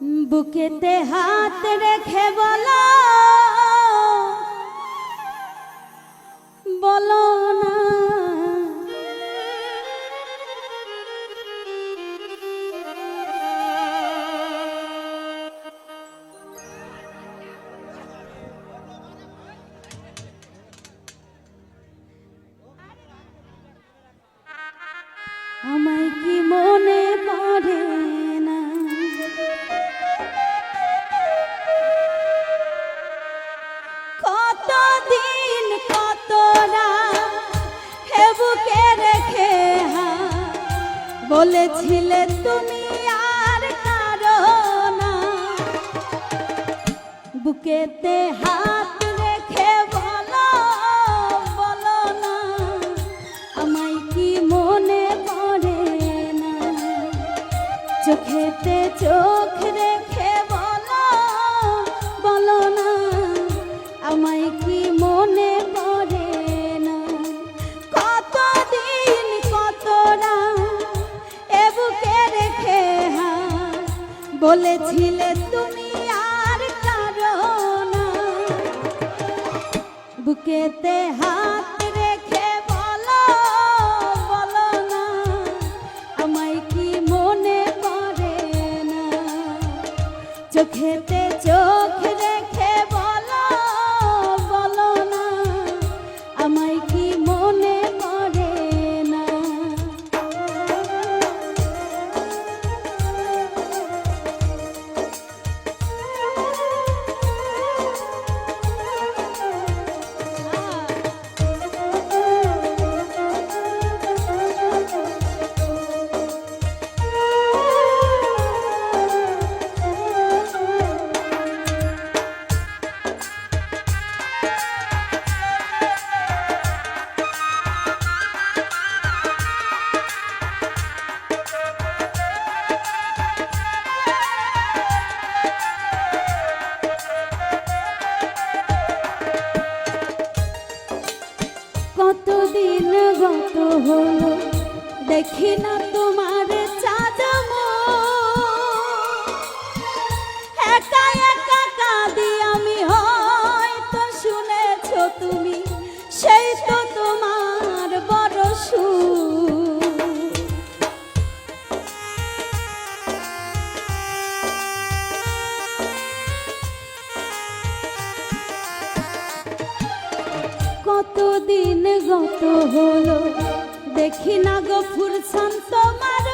বুকেতে হাত রেখে বলো বলো না আমায় কি মনে পড়ে না কতদিন কত রাত হে বুকে রেখে বলেছিলে তুমি আর কারো না বুকেতে হাত রেখে বলো বলো না আমায় কি মনে পড়ে না চোখেতে চোখ রেখে বলো বলো না আমায় কি মনে পড়ে না কতদিন কত রাত এ বুকে রেখে বলেছিলে তুমি আর কারো না বুকেতে হাত রেখে বলো বলো না আমায় কি মনে পড়ে না চোখেতে চোখ রেখে বলো বলো না আমায় কি মনে পড়ে না কতদিন গত হলো দেখি না তোমার চাঁদম একা একা কাঁদি আমি হয়তো শুনেছ তুমি সেই তো তোমার বড় সুর কতদিন গত হলো দেখি না গো ফুরসান তোমার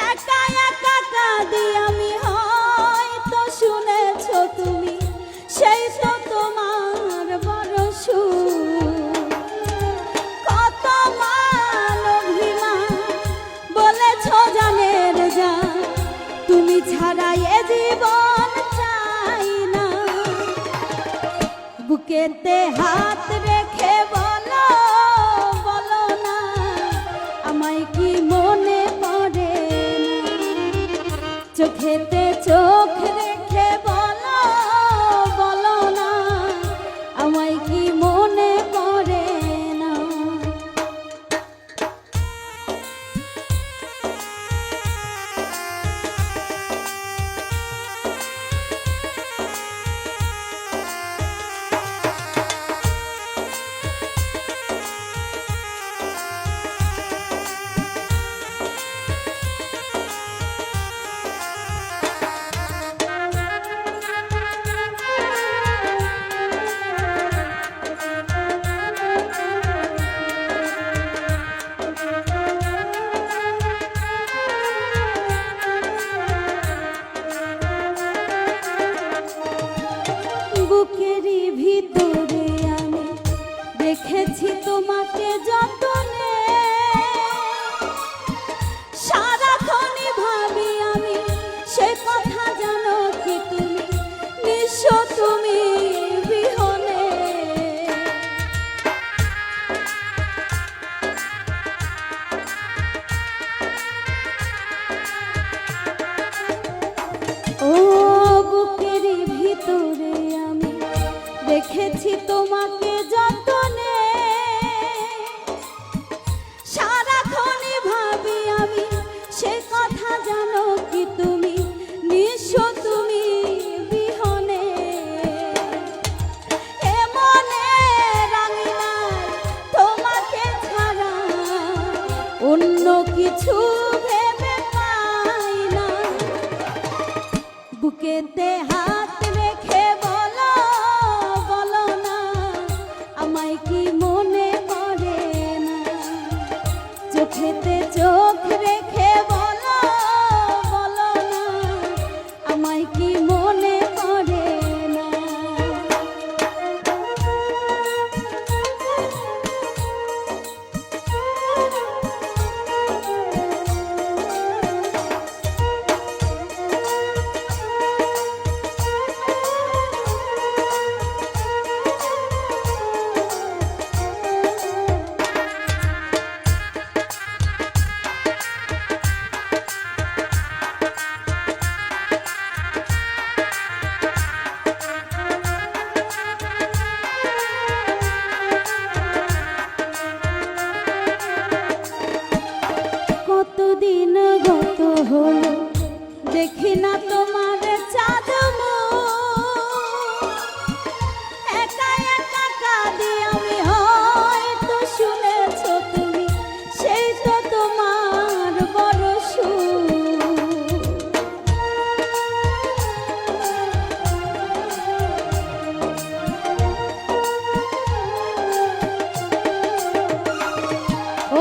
একা একা কাঁদি আমি হয়তো শুনেছ তুমি সেই তো তোমার বড় সুর কত মান অভিমান বলেছ জানের যা তুমি ছাড়া এ জীবন চাই না বুকেতে হাত রেখে বলো বলো না আমায় কি মনে পড়ে না চোখেতে চোখ রেখে বলো বলো না আমায় কি মনে পড়ে না বুকেরই ভিতরে আমি দেখেছি তোমাকে যতনে সারাক্ষণই ভাবি আমি সে কথা জানো কি তুমি নিঃস্ব তুমি বিহনে ও বুকেরই ভিতরে আমি দেখেছি তোমাকে যতনে সারাক্ষণই ভাবি আমি সে কথা জানো অন্য কিছু ভেবে পাই না। বুকেতে হাত রেখে বলো বলো না, আমায় কি মনে পড়ে না? চোখেতে চোখ রেখে বলো বলো না, আমায় কি মনে পড়ে না? কতদিন গত হলো দেখি না তোমার চাঁদ মুখ। একা একা কাঁদি আমি, হয়তো শুনেছো তুমি, সেই তো তোমার বড় সুখ।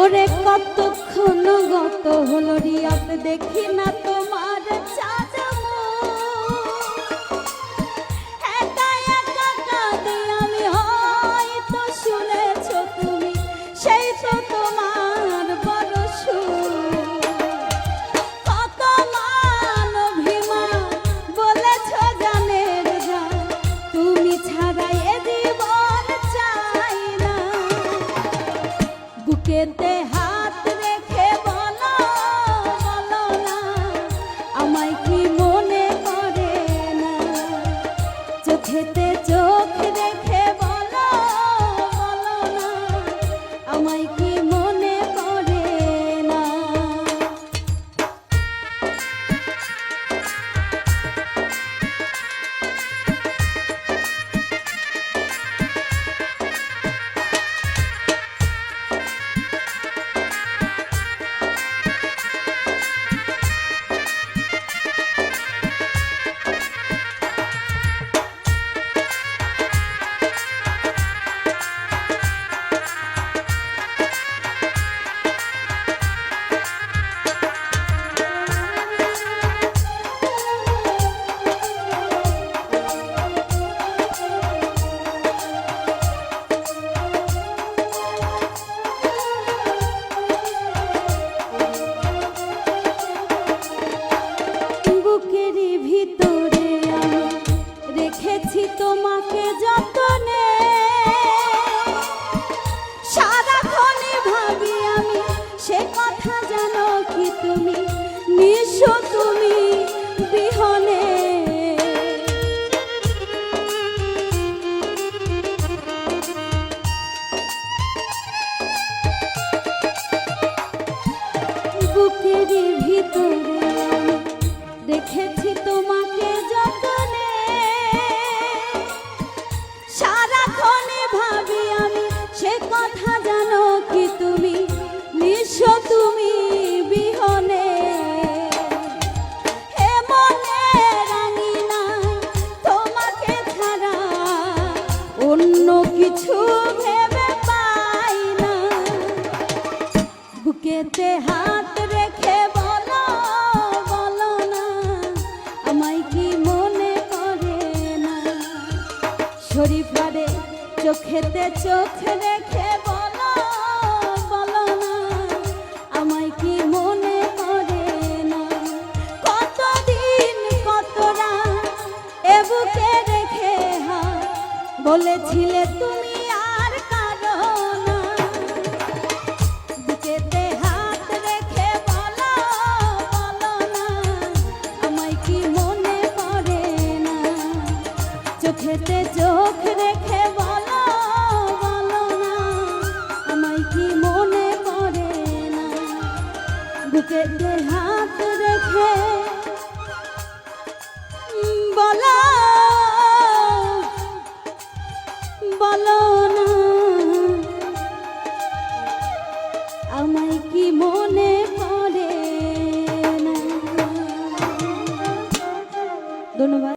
ওরে কতক্ষণ গত হলো রিয়াদ দেখি না তোমার চাঁদ মুখ। একা একা কাঁদি আমি, হয়তো শুনেছো তুমি, সেই তো তোমার বড় সুখ। কত মান অভিমান বলেছো জানের জান, তুমি ছাড়া এ জীবন চাই না। বুকেতে হাত রেখে বলো বলো না, আমায় কি মনে পড়ে না? চোখেতে চোখ রেখে বলো বলো না, আমায় কি মনে পড়ে না? বুকেরই ভিতরে আমি রেখেছি তোমাকে যতনে, সারাক্ষণই ভাবি আমি সে কথা, জানো কি তুমি, নিশো তুমি বিহনে। বুকেরই ভিতরে আমি রেখেছি তোমাকে যতনে, সারাক্ষণই ভাবি আমি সে কথা, জানো কি তুমি, নিশো তুমি বিহনে। হে মনে রাঙি না তোমাকে ছাড়া, অন্য কিছু ভেবে পাই না। বুকেতে হাত রেখে বলো বলো না, আমায় কি মনে পড়ে না? শরীফারে চোখেতে চোখ রেখে বলো বলো না, আমায় কি মনে পড়ে না? কতদিন কত রাত এ বুকে রেখে হাত বলেছিলে তুমি আর কাঁদো না। বুকেতে হাত রেখে বলো বলো না, আমায় কি মনে পড়ে না? চোখেতে চোখ রেখে বলো বলো না, আমায় কি মনে পড়ে না? বুকেতে হাত রেখে বলো বলো